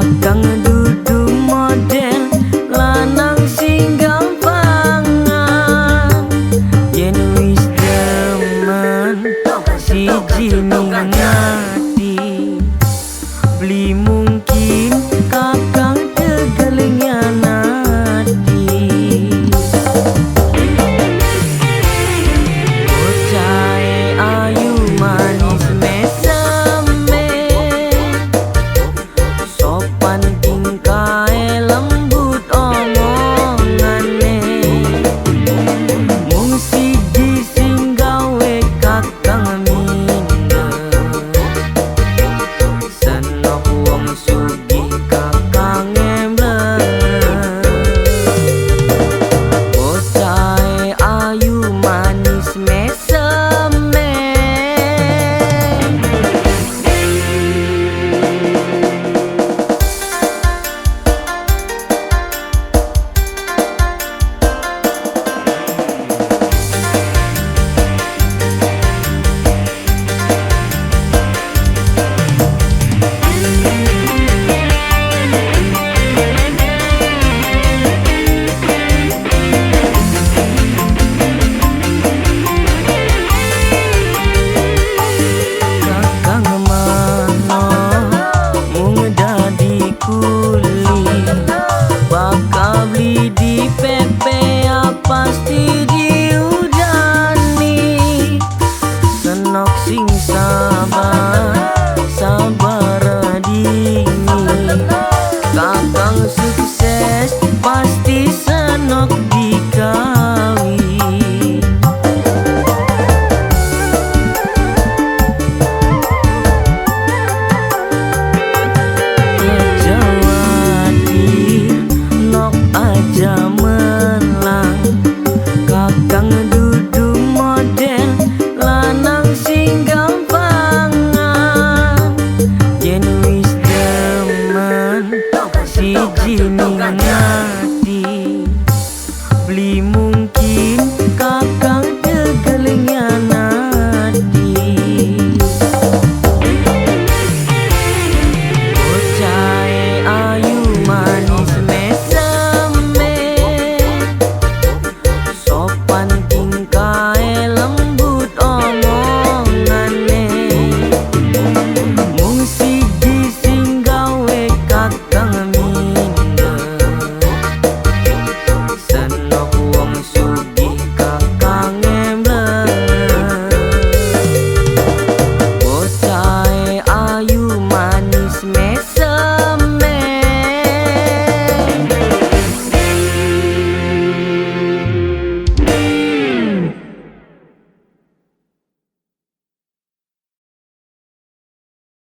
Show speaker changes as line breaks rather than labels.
Kakang dudu model lanang sing gampangan, yen wis demen siji ning ati. Beli mungkin kakang tegelnya nadi. Bocahe ayu manis meseme, sopan tingkahe lembut omongane. Mung siji sing gawe kakang minder, senok wong sugih kakang emblem. Bocahe ayu manis meseme. Kakang mano mung dadi kuli, bakal beli di PP pasti diudani. Senok sing sabar sabar dingin, kakang sukses pasti senok dikawin. Kejawati nok aja menang, kakang dudu model lanang sing gampangan, yen wis demen siji